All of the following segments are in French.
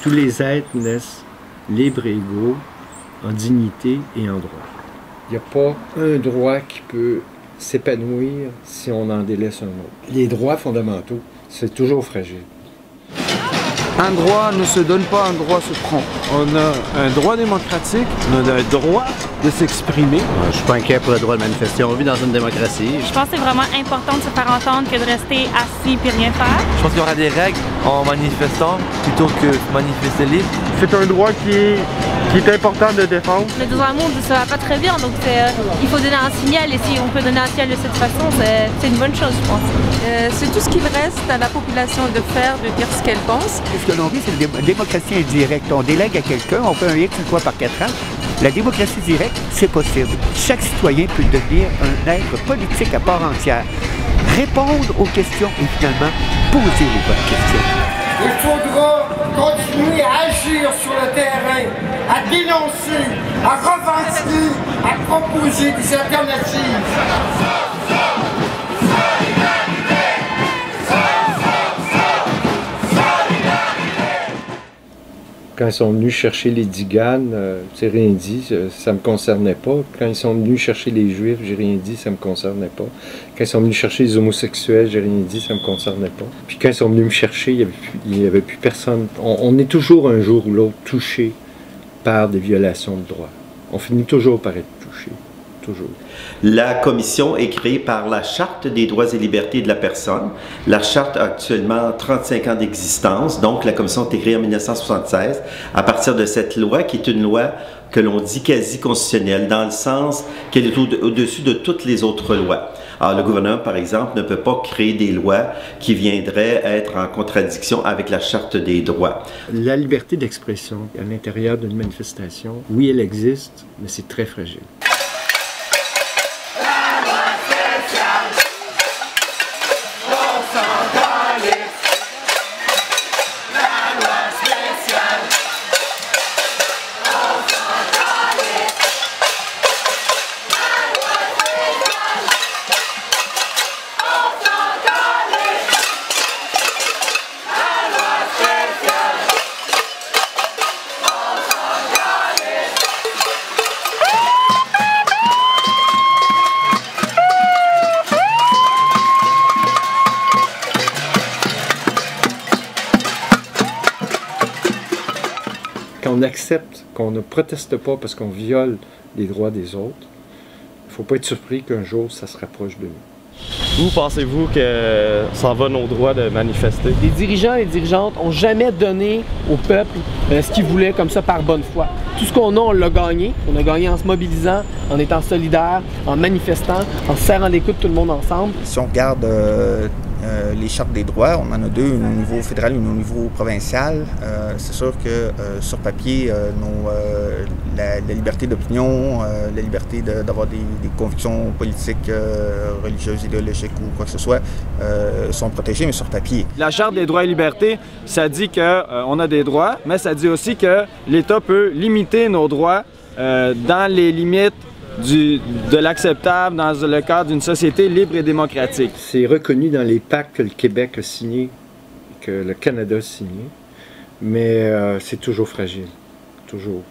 Tous les êtres naissent libres et égaux en dignité et en droit. Il n'y a pas un droit qui peut s'épanouir si on en délaisse un autre. Les droits fondamentaux, c'est toujours fragile. Un droit ne se donne pas, un droit se prend. On a un droit démocratique, on a un droit de s'exprimer. Je ne suis pas inquiet pour le droit de manifester. On vit dans une démocratie. Je pense que c'est vraiment important de se faire entendre que de rester assis et rien faire. Je pense qu'il y aura des règles en manifestant plutôt que manifester libre. C'est un droit qui est important de défendre. On est dans un monde où ça va pas très bien, donc il faut donner un signal, et si on peut donner un signal de cette façon, c'est une bonne chose, je pense. C'est tout ce qu'il reste à la population de faire, de dire ce qu'elle pense. Ce que l'on vit, c'est la démocratie indirecte. On délègue à quelqu'un, on fait un X une fois par 4 ans. La démocratie directe, c'est possible. Chaque citoyen peut devenir un être politique à part entière. Répondre aux questions et finalement poser les bonnes questions. Il faudra continuer à agir sur le terrain, à dénoncer, à revendiquer, à proposer des alternatives. Quand ils sont venus chercher les Diganes, j'ai rien dit, ça me concernait pas. Quand ils sont venus chercher les Juifs, j'ai rien dit, ça me concernait pas. Quand ils sont venus chercher les homosexuels, j'ai rien dit, ça me concernait pas. Puis quand ils sont venus me chercher, il n'y avait plus personne. On est toujours un jour ou l'autre touché par des violations de droits. On finit toujours par être touché. Toujours. La commission est créée par la Charte des droits et libertés de la personne. La Charte a actuellement 35 ans d'existence, donc la commission a été créée en 1976 à partir de cette loi qui est une loi que l'on dit quasi constitutionnelle, dans le sens qu'elle est au-dessus de toutes les autres lois. Alors le gouvernement, par exemple, ne peut pas créer des lois qui viendraient être en contradiction avec la Charte des droits. La liberté d'expression à l'intérieur d'une manifestation, oui, elle existe, mais c'est très fragile. Quand on accepte qu'on ne proteste pas parce qu'on viole les droits des autres, il ne faut pas être surpris qu'un jour, ça se rapproche de nous. Où pensez-vous que s'en va nos droits de manifester? Les dirigeants et les dirigeantes n'ont jamais donné au peuple ce qu'ils voulaient comme ça par bonne foi. Tout ce qu'on a, on l'a gagné. On a gagné en se mobilisant, en étant solidaires, en manifestant, en se serrant les coudes tout le monde ensemble. Si on regarde les chartes des droits, on en a deux, une au niveau fédéral et une au niveau provincial. C'est sûr que sur papier, la liberté d'opinion, la liberté d'avoir des convictions politiques, religieuses, idéologiques ou quoi que ce soit, sont protégées, mais sur papier. La Charte des droits et libertés, ça dit qu'on a des droits, mais ça dit aussi que l'État peut limiter nos droits dans les limites de l'acceptable dans le cadre d'une société libre et démocratique. C'est reconnu dans les pactes que le Québec a signés, que le Canada a signés, mais c'est toujours fragile. Toujours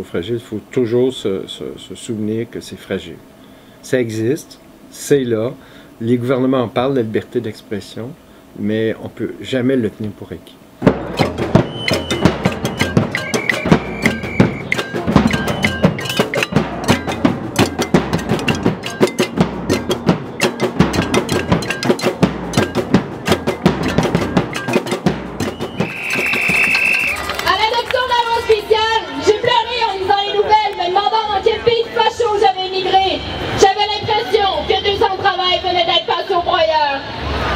fragile. Il faut toujours se souvenir que c'est fragile. Ça existe, c'est là. Les gouvernements en parlent de la liberté d'expression, mais on ne peut jamais le tenir pour acquis.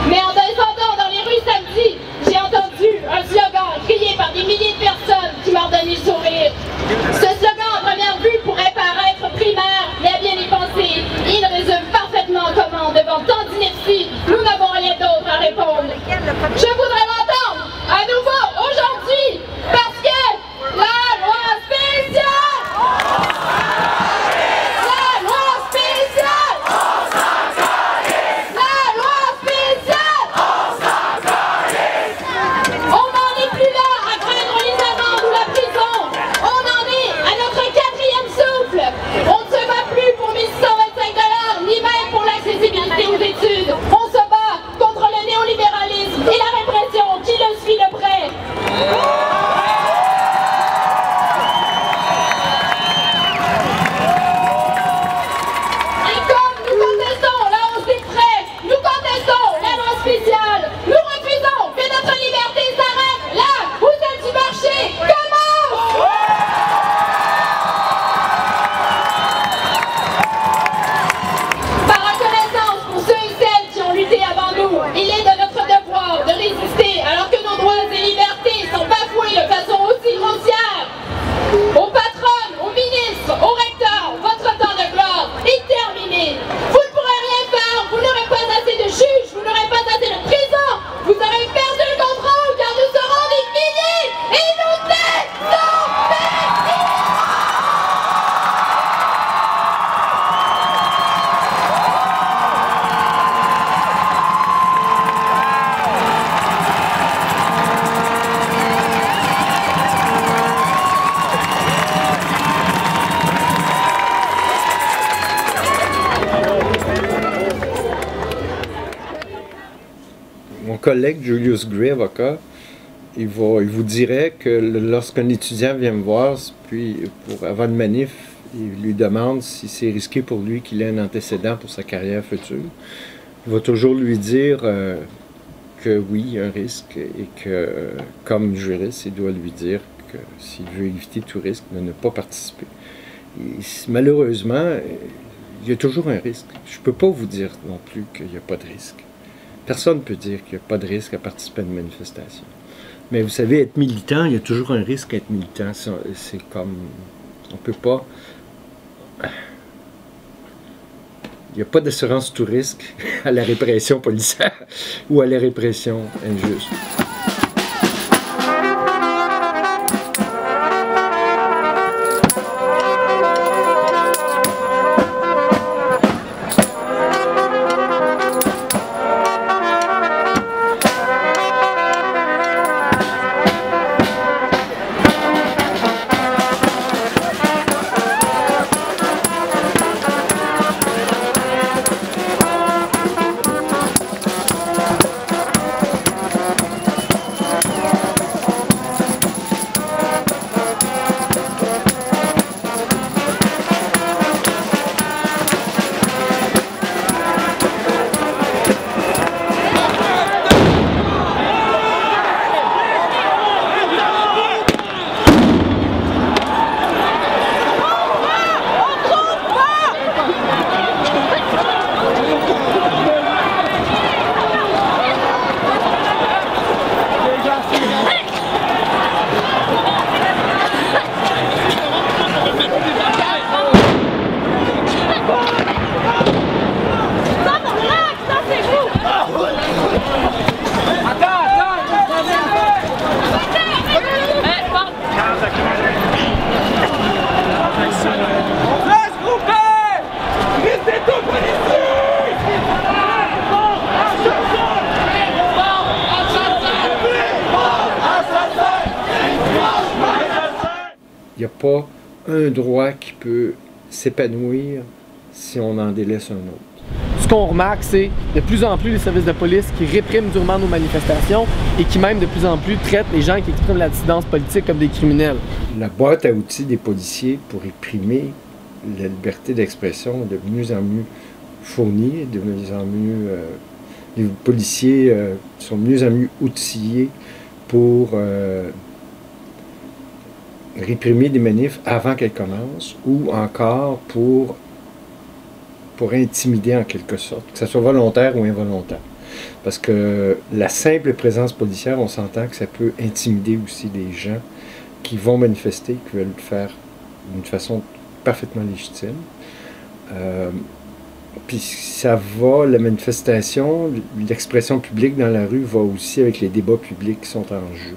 Mais en descendant dans les rues samedi, j'ai entendu collègue Julius Gray, avocat, il vous dirait que lorsqu'un étudiant vient me voir, puis avant une manif, il lui demande si c'est risqué pour lui qu'il ait un antécédent pour sa carrière future. Il va toujours lui dire que oui, il y a un risque et que, comme juriste, il doit lui dire que s'il veut éviter tout risque, de ne pas participer. Et malheureusement, il y a toujours un risque. Je ne peux pas vous dire non plus qu'il n'y a pas de risque. Personne ne peut dire qu'il n'y a pas de risque à participer à une manifestation. Mais vous savez, être militant, il y a toujours un risque à être militant. C'est comme... On ne peut pas... Il n'y a pas d'assurance tout risque à la répression policière ou à la répression injuste. Il n'y a pas un droit qui peut s'épanouir si on en délaisse un autre. Ce qu'on remarque, c'est de plus en plus les services de police qui répriment durement nos manifestations et qui même de plus en plus traitent les gens qui expriment la dissidence politique comme des criminels. La boîte à outils des policiers pour réprimer la liberté d'expression est de mieux en mieux fournie, de mieux en mieux... les policiers sont de mieux en mieux outillés pour réprimer des manifs avant qu'elles commencent ou encore pour intimider en quelque sorte, que ce soit volontaire ou involontaire. Parce que la simple présence policière, on s'entend que ça peut intimider aussi des gens qui vont manifester, qui veulent le faire d'une façon parfaitement légitime. Puis ça va, la manifestation, l'expression publique dans la rue va aussi avec les débats publics qui sont en jeu.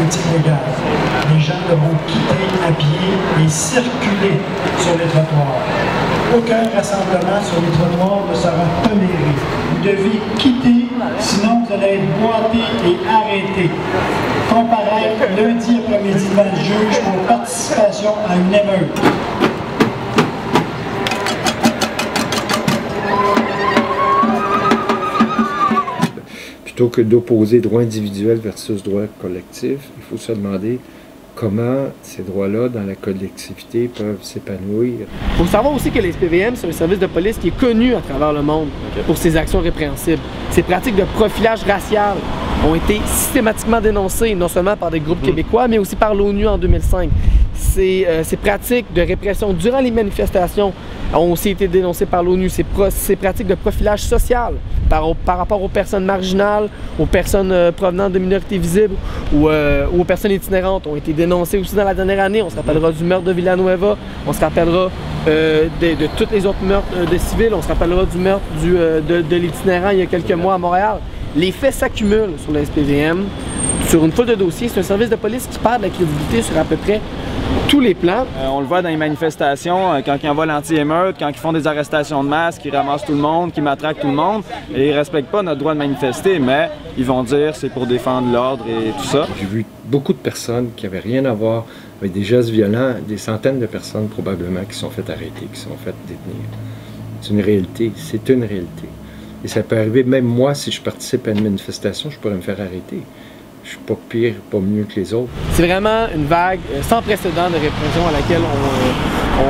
politique légale. Les gens devront quitter à pied et circuler sur les trottoirs. Aucun rassemblement sur les trottoirs ne sera toléré. Vous devez quitter, sinon vous allez être boité et arrêté. Comparaître lundi après-midi devant le juge pour participation à une émeute. Plutôt que d'opposer droit individuel versus droit collectif, il faut se demander comment ces droits-là, dans la collectivité, peuvent s'épanouir. Il faut savoir aussi que les SPVM, c'est un service de police qui est connu à travers le monde pour ses actions répréhensibles. Ces pratiques de profilage racial ont été systématiquement dénoncées, non seulement par des groupes québécois, mais aussi par l'ONU en 2005. Ces pratiques de répression durant les manifestations ont aussi été dénoncées par l'ONU. Ces pratiques de profilage social par rapport aux personnes marginales, aux personnes provenant de minorités visibles ou aux personnes itinérantes ont été dénoncées aussi dans la dernière année. On se rappellera du meurtre de Villanueva, on se rappellera de tous les autres meurtres de civils, on se rappellera du meurtre de l'itinérant il y a quelques mois à Montréal. Les faits s'accumulent sur le SPVM. Sur une foule de dossiers, c'est un service de police qui perd de la crédibilité sur à peu près tous les plans. On le voit dans les manifestations, quand ils envoient l'anti-émeute, quand ils font des arrestations de masse, qui ramassent tout le monde, qui matraquent tout le monde, et ils ne respectent pas notre droit de manifester, mais ils vont dire c'est pour défendre l'ordre et tout ça. J'ai vu beaucoup de personnes qui n'avaient rien à voir avec des gestes violents, des centaines de personnes probablement qui sont faites arrêter, qui sont faites détenir. C'est une réalité, c'est une réalité. Et ça peut arriver, même moi, si je participe à une manifestation, je pourrais me faire arrêter. Je suis pas pire, pas mieux que les autres. C'est vraiment une vague sans précédent de répression à laquelle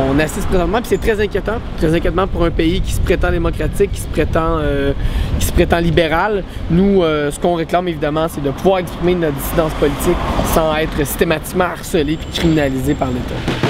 on assiste présentement. Puis c'est très inquiétant pour un pays qui se prétend démocratique, qui se prétend libéral. Nous, ce qu'on réclame évidemment, c'est de pouvoir exprimer notre dissidence politique sans être systématiquement harcelé puis criminalisé par l'État.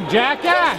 Jackass!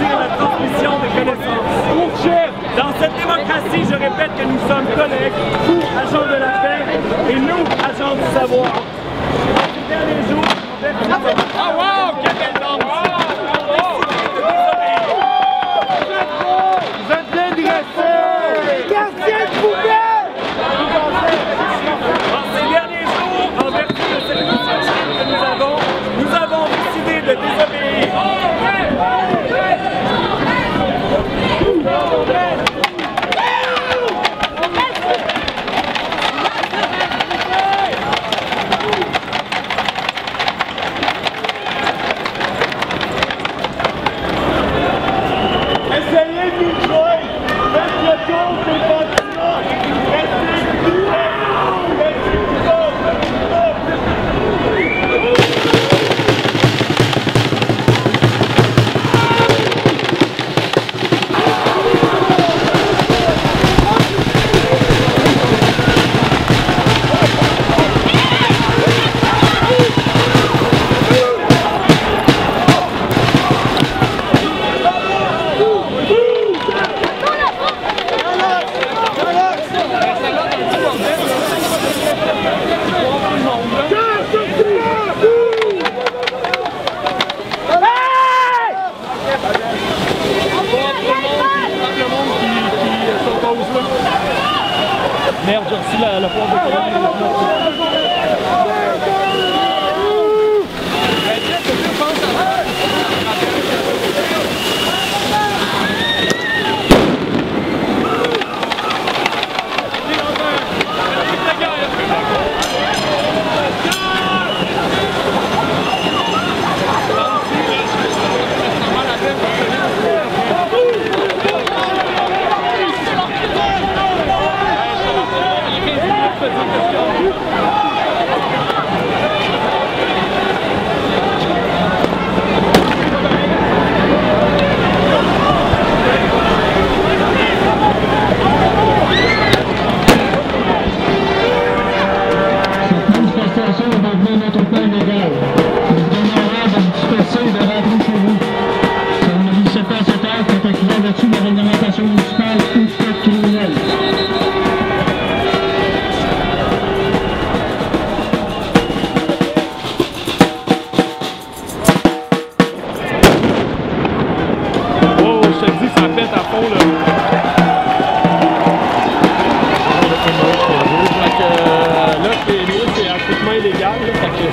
garantir la transmission des connaissances. Dans cette démocratie, je répète que nous sommes collègues, vous, agents de la paix, et nous, agents du savoir. Dans ces derniers jours, oh wow, quelle belle danse! Vous êtes bien dressés! Gardiens de poubelle! Dans ces derniers jours, en vertu de cette initiative que nous avons décidé de désobéir. Essayez de nous joindre! Faites le tour des bâtiments! Restez nous! Restez nous autres! Merde, j'ai reçu la porte de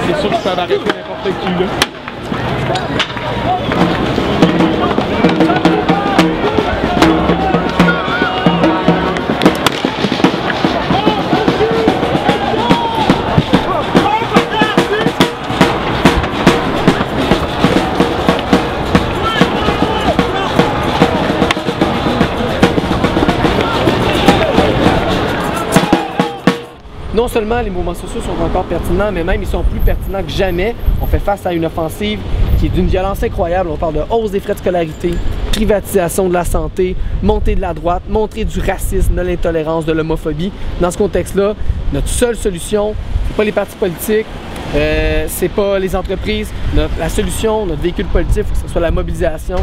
c'est sûr que ça va arrêter n'importe qui là. Non seulement les mouvements sociaux sont encore pertinents, mais même ils sont plus pertinents que jamais. On fait face à une offensive qui est d'une violence incroyable. On parle de hausse des frais de scolarité, privatisation de la santé, montée de la droite, montée du racisme, de l'intolérance, de l'homophobie. Dans ce contexte-là, notre seule solution, c'est pas les partis politiques, c'est pas les entreprises. La solution, notre véhicule politique, il faut que ce soit la mobilisation.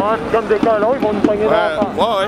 hein? Comme des colons, ils vont nous pogner dans la face. Ouais.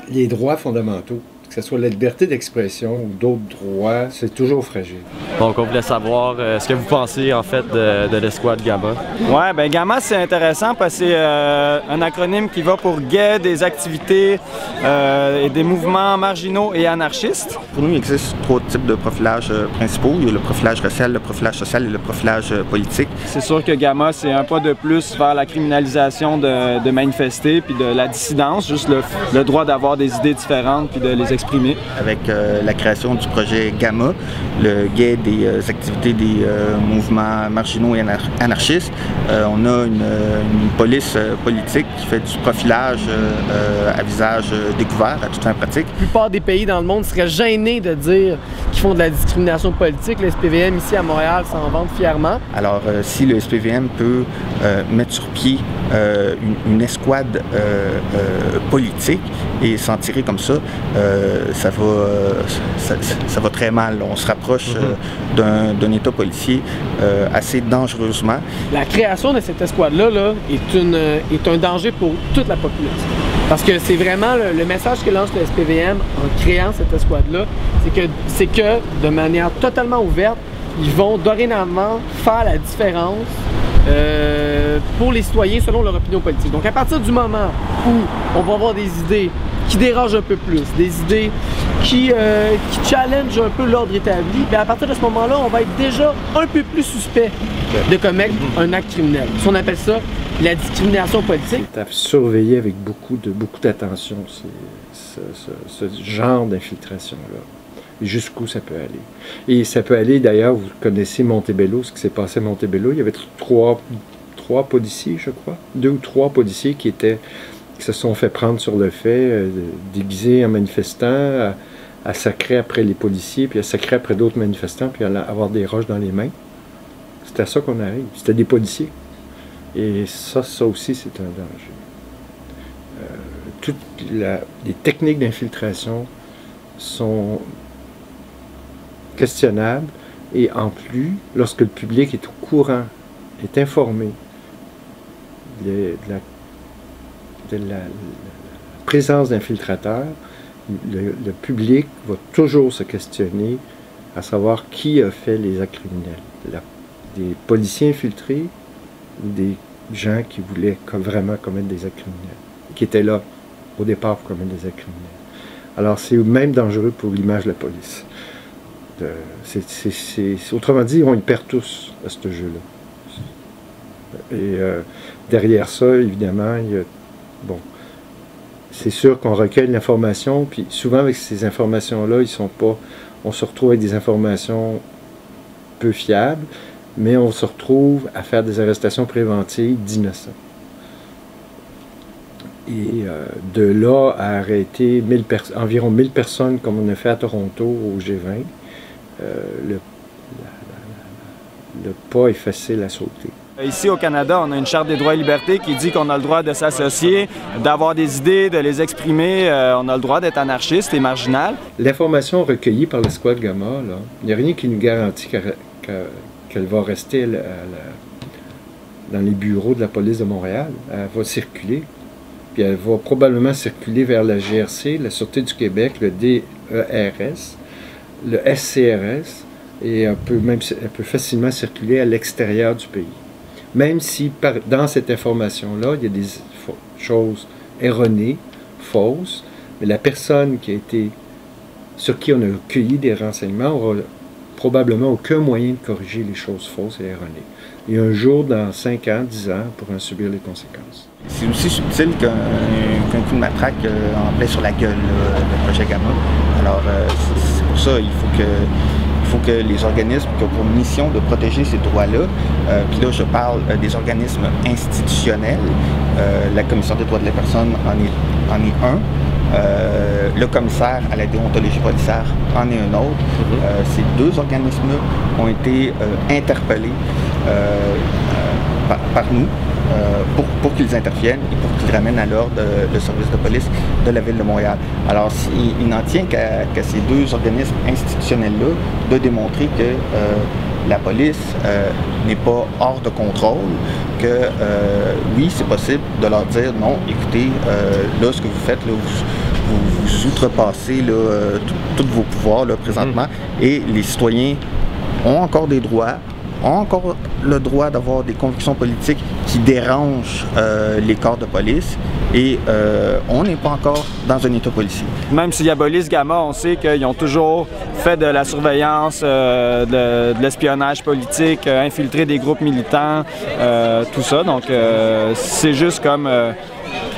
Les droits fondamentaux, que ce soit la liberté d'expression ou d'autres droits, c'est toujours fragile. Donc, on voulait savoir ce que vous pensez, en fait, de l'escouade Gamma. Ouais, ben Gamma, c'est intéressant parce que c'est un acronyme qui va pour guet des activités et des mouvements marginaux et anarchistes. Pour nous, il existe 3 types de profilage principaux. Il y a le profilage racial, le profilage social et le profilage politique. C'est sûr que Gamma, c'est un pas de plus vers la criminalisation de manifester puis de la dissidence, juste le droit d'avoir des idées différentes puis de les exprimer. Avec la création du projet Gamma, le guet des activités des mouvements marginaux et anarchistes, on a une police politique qui fait du profilage à visage découvert, à toute fin pratique. La plupart des pays dans le monde seraient gênés de dire qu'ils font de la discrimination politique. Le SPVM ici à Montréal s'en vante fièrement. Alors si le SPVM peut mettre sur pied une escouade politique et s'en tirer comme ça, ça va très mal. On se rapproche d'un État policier assez dangereusement. La création de cette escouade-là est un danger pour toute la population. Parce que c'est vraiment le message que lance le SPVM en créant cette escouade-là, c'est que de manière totalement ouverte, ils vont dorénavant faire la différence pour les citoyens selon leur opinion politique. Donc à partir du moment où on va avoir des idées qui dérangent un peu plus, des idées qui challengent un peu l'ordre établi, bien à partir de ce moment-là, on va être déjà un peu plus suspect de commettre un acte criminel. Si on appelle ça la discrimination politique. C'est à surveiller avec beaucoup d'attention ce genre d'infiltration-là. Et jusqu'où ça peut aller. Et ça peut aller, d'ailleurs, vous connaissez Montebello, ce qui s'est passé à Montebello. Il y avait trois policiers, je crois. 2 ou 3 policiers qui se sont fait prendre sur le fait, déguisés en manifestants, à sacrer après les policiers, puis à sacrer après d'autres manifestants, puis à avoir des roches dans les mains. C'était à ça qu'on arrive. C'était des policiers. Et ça aussi, c'est un danger. Toutes les techniques d'infiltration sont questionnables, et en plus, lorsque le public est au courant, est informé de la présence d'infiltrateurs, le public va toujours se questionner à savoir qui a fait les actes criminels. Des policiers infiltrés ou des gens qui voulaient vraiment commettre des actes criminels, qui étaient là au départ pour commettre des actes criminels. Alors c'est même dangereux pour l'image de la police. Autrement dit, on y perd tous à ce jeu-là. Et derrière ça, évidemment, il y a, bon, c'est sûr qu'on recueille l'information, puis souvent avec ces informations-là, on se retrouve avec des informations peu fiables, mais on se retrouve à faire des arrestations préventives d'innocents. Et de là à arrêter environ 1000 personnes comme on a fait à Toronto au G20, le pas est facile à sauter. Ici au Canada, on a une Charte des droits et libertés qui dit qu'on a le droit de s'associer, d'avoir des idées, de les exprimer, on a le droit d'être anarchiste et marginal. L'information recueillie par la Squad Gamma, il n'y a rien qui nous garantit qu'elle va rester dans les bureaux de la police de Montréal. Elle va circuler, puis elle va probablement circuler vers la GRC, la Sûreté du Québec, le DERS, le SCRS, et elle peut facilement circuler à l'extérieur du pays. Même si dans cette information-là, il y a des choses erronées, fausses, mais la personne sur qui on a cueilli des renseignements aura probablement aucun moyen de corriger les choses fausses et erronées. Et un jour, dans 5 ans, 10 ans, on pourra en subir les conséquences. C'est aussi subtil qu'un coup de matraque en plein sur la gueule, le projet Gamma. Alors, c'est pour ça qu'il faut que les organismes qui ont pour mission de protéger ces droits-là, puis là je parle des organismes institutionnels, la Commission des droits de la personne en est un, le commissaire à la déontologie policière en est un autre. Ces deux organismes-là ont été interpellés par nous pour qu'ils interviennent et pour qu'ils ramènent à l'ordre le service de police de la Ville de Montréal. Alors, il n'en tient qu'à ces deux organismes institutionnels-là de démontrer que la police n'est pas hors de contrôle, que oui, c'est possible de leur dire non, écoutez, là, ce que vous faites, là, vous outrepassez tous vos pouvoirs là, présentement, et les citoyens ont encore des droits, ont encore le droit d'avoir des convictions politiques qui dérangent les corps de police, et on n'est pas encore dans un état policier. Même s'ils abolissent Gamma, on sait qu'ils ont toujours fait de la surveillance, de l'espionnage politique, infiltré des groupes militants, tout ça. Donc c'est juste comme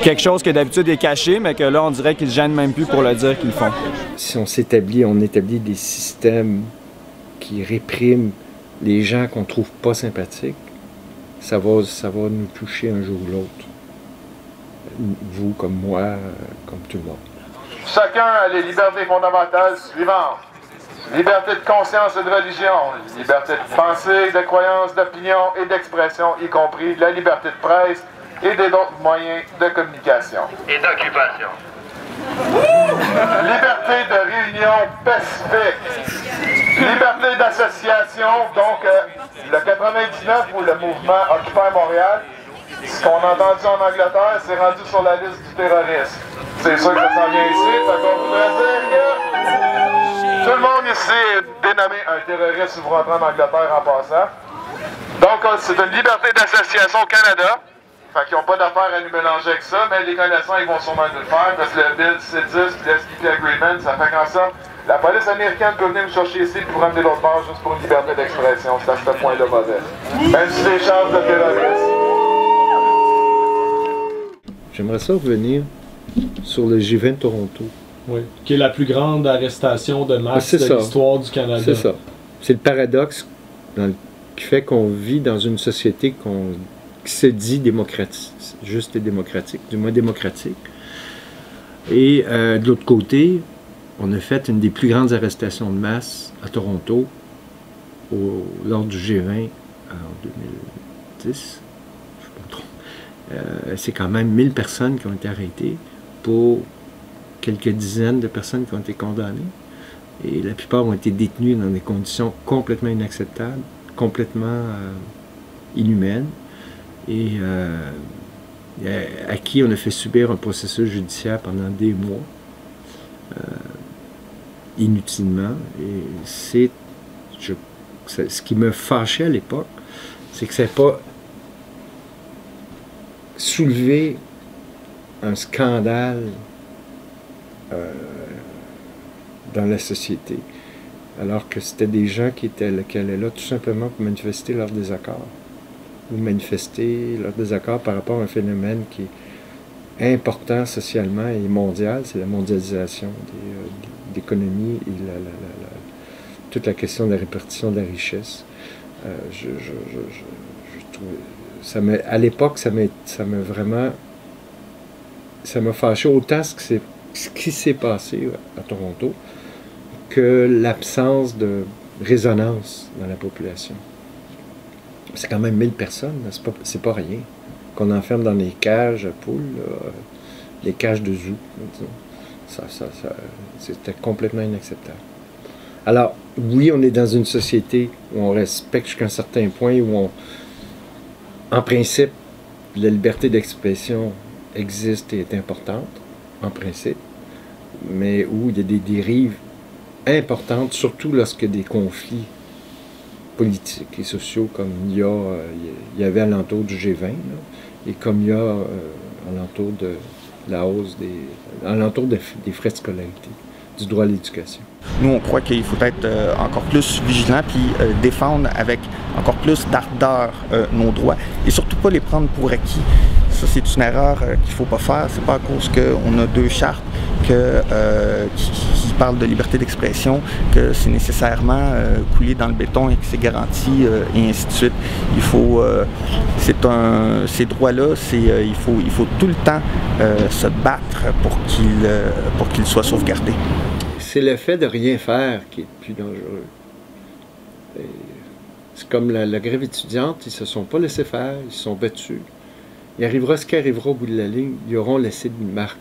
quelque chose qui d'habitude est caché, mais que là on dirait qu'ils ne se gênent même plus pour le dire qu'ils font. Si on établit des systèmes qui répriment les gens qu'on ne trouve pas sympathiques, ça va nous toucher un jour ou l'autre. Vous, comme moi, comme tout le monde. Chacun a les libertés fondamentales suivantes. Liberté de conscience et de religion, liberté de pensée, de croyance, d'opinion et d'expression, y compris la liberté de presse et d'autres moyens de communication. Et d'occupation. Liberté de réunion pacifique. Liberté d'association, donc le 99 où le mouvement Occupy Montréal, ce qu'on a entendu en Angleterre, c'est rendu sur la liste du terrorisme. C'est sûr que ça s'en vient ici, donc on voudrait dire que tout le monde ici est dénommé un terroriste si vous rentrez en Angleterre en passant. Donc c'est une liberté d'association au Canada. Fait qu'ils n'ont pas d'affaire à nous mélanger avec ça, mais les connaissants, ils vont sûrement nous le faire, parce que le Bill C10 et l'SPP Agreement, ça fait qu'en sorte, la police américaine peut venir me chercher ici pour ramener l'autre bord juste pour une liberté d'expression. C'est à ce point-là mauvais. Même si les charges de terrorisme. J'aimerais ça revenir sur le G20 de Toronto. Oui, qui est la plus grande arrestation de masse de l'histoire du Canada. C'est ça. C'est le paradoxe qui fait qu'on vit dans une société qui se dit démocratique, juste et démocratique, du moins démocratique. Et de l'autre côté, on a fait une des plus grandes arrestations de masse à Toronto lors du G20 en 2010. Je ne sais pas trop. C'est quand même 1000 personnes qui ont été arrêtées pour quelques dizaines de personnes qui ont été condamnées. Et la plupart ont été détenues dans des conditions complètement inacceptables, complètement inhumaines, et à qui on a fait subir un processus judiciaire pendant des mois, inutilement. Et ce qui me fâchait à l'époque, c'est que ça n'a pas soulevé un scandale dans la société, alors que c'était des gens qui allaient là tout simplement pour manifester leur désaccord, ou manifester leur désaccord par rapport à un phénomène qui est important socialement et mondial, c'est la mondialisation de l'économie et toute la question de la répartition de la richesse. Je trouvais, à l'époque, ça m'a vraiment ça m'a fâché autant ce qui s'est passé à Toronto que l'absence de résonance dans la population. C'est quand même 1000 personnes, c'est pas rien. Qu'on enferme dans les cages à poules, les cages de zoo. C'était complètement inacceptable. Alors, oui, on est dans une société où on respecte jusqu'à un certain point, où en principe, la liberté d'expression existe et est importante, en principe, mais où il y a des dérives importantes, surtout lorsque des conflits politiques et sociaux, comme il y avait à l'entour du G20, là, et comme il y a à l'entour de la hausse des frais de scolarité, du droit à l'éducation. Nous, on croit qu'il faut être encore plus vigilant puis défendre avec encore plus d'ardeur nos droits et surtout pas les prendre pour acquis. Ça, c'est une erreur qu'il ne faut pas faire. C'est pas à cause qu'on a 2 chartes qui parlent de liberté d'expression que c'est nécessairement coulé dans le béton et que c'est garanti et ainsi de suite. Il faut, ces droits-là, il faut tout le temps se battre pour qu'ils soient sauvegardés. C'est le fait de rien faire qui est le plus dangereux. C'est comme la grève étudiante, ils ne se sont pas laissés faire, ils se sont battus. Il arrivera ce qui arrivera au bout de la ligne, ils auront laissé une marque.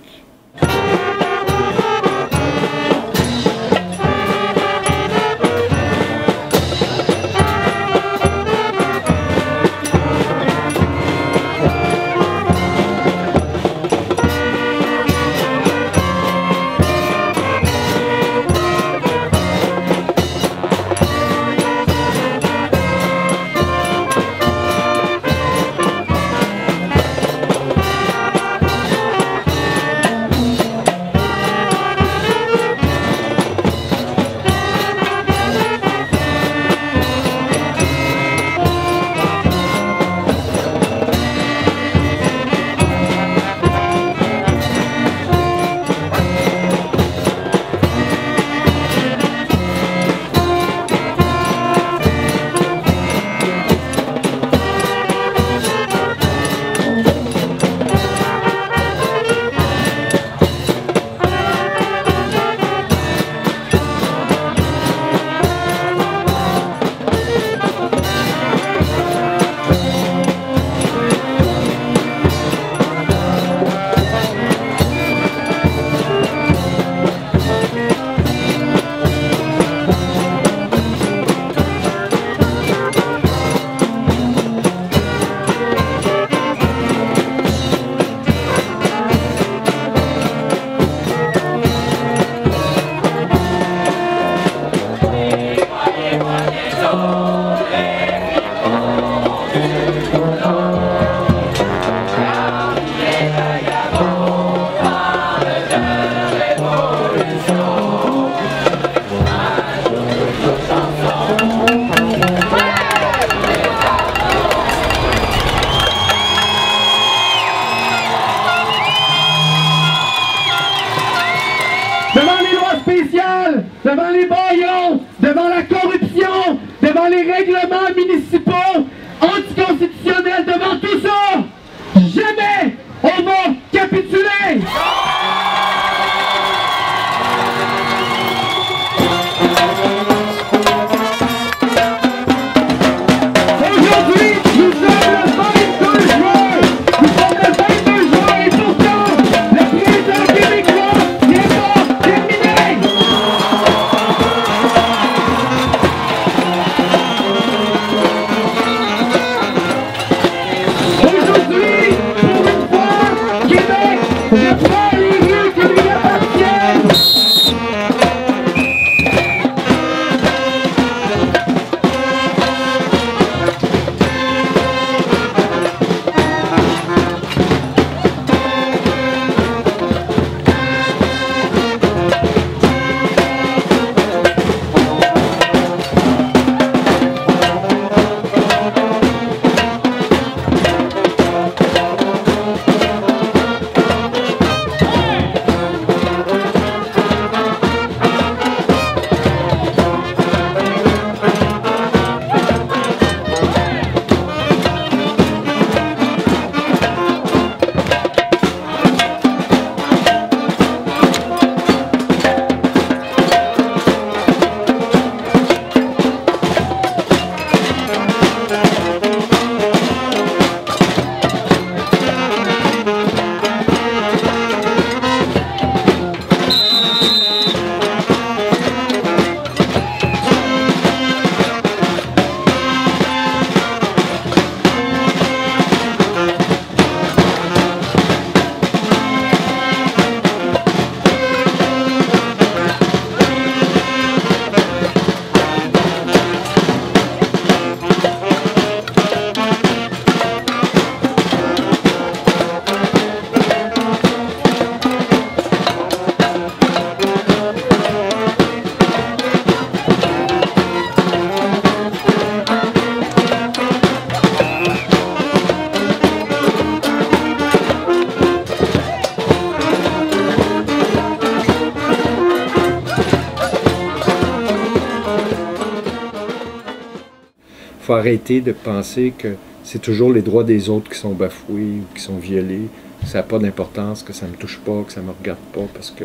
faut arrêter de penser que c'est toujours les droits des autres qui sont bafoués ou qui sont violés. Ça n'a pas d'importance, que ça ne me touche pas, que ça ne me regarde pas, parce que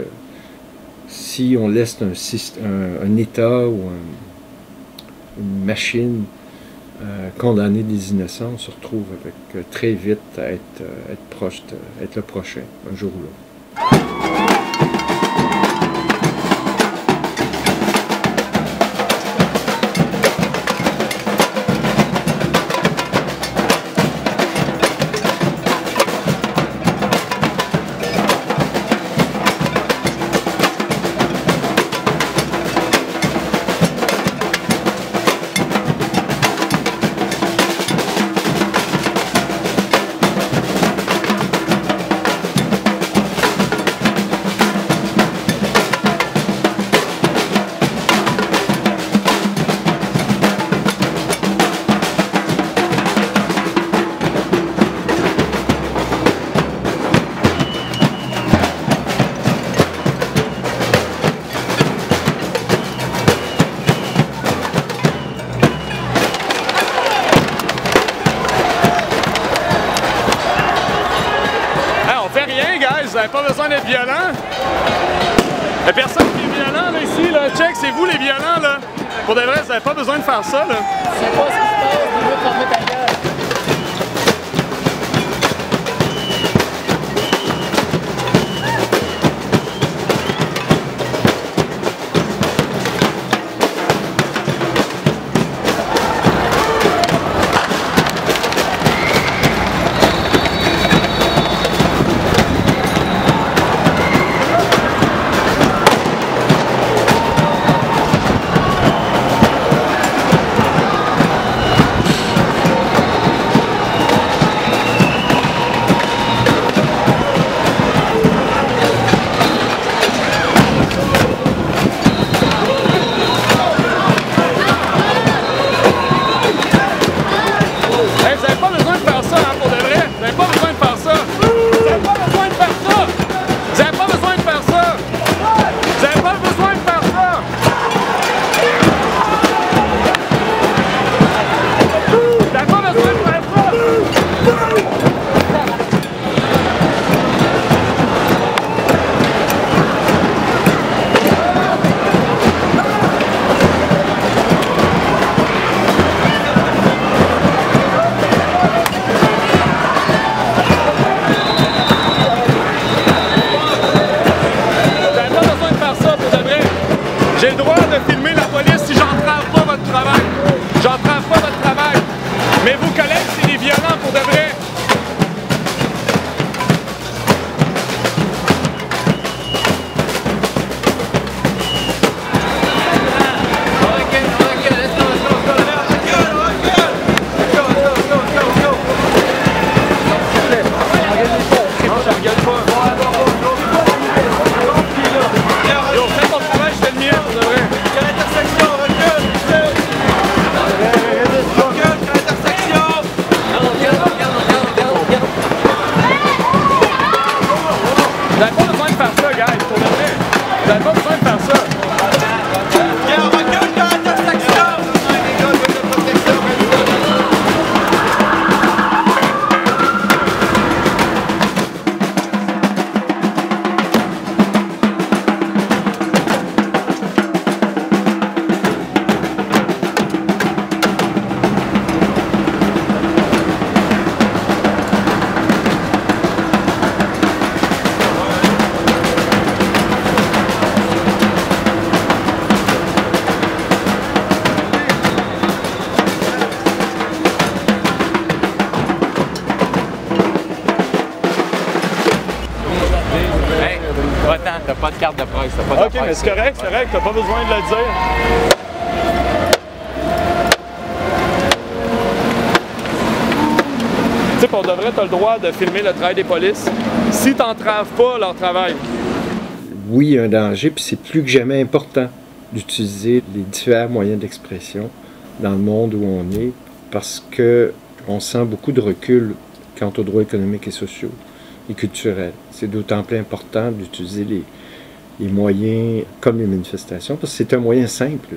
si on laisse un État ou une machine condamner des innocents, on se retrouve avec très vite à être proche, être le prochain, un jour ou l'autre. Vous n'avez pas besoin d'être violent. Il n'y a personne qui est violent là, ici. Là. Check, c'est vous les violents. Là. Pour de vrai, vous n'avez pas besoin de faire ça. Là. C'est pas ce qui se passe, il veut fermer ta gueule. J'ai le droit de filmer la police si j'entrave pas votre travail. J'entrave pas votre travail. Mais vos collègues, c'est des violents pour de vrai. Vous n'avez pas besoin de faire ça, guys, pour de vrai. Vous n'avez pas besoin de faire ça. T'as pas de carte de presse, t'as pas de Ok, mais c'est correct, t'as pas besoin de le dire. Tu sais, pour de vrai, t'as le droit de filmer le travail des polices si t'entraves pas leur travail. Oui, il y a un danger, puis c'est plus que jamais important d'utiliser les différents moyens d'expression dans le monde où on est, parce qu'on sent beaucoup de recul quant aux droits économiques et sociaux et culturels. C'est d'autant plus important d'utiliser les moyens comme les manifestations, parce que c'est un moyen simple.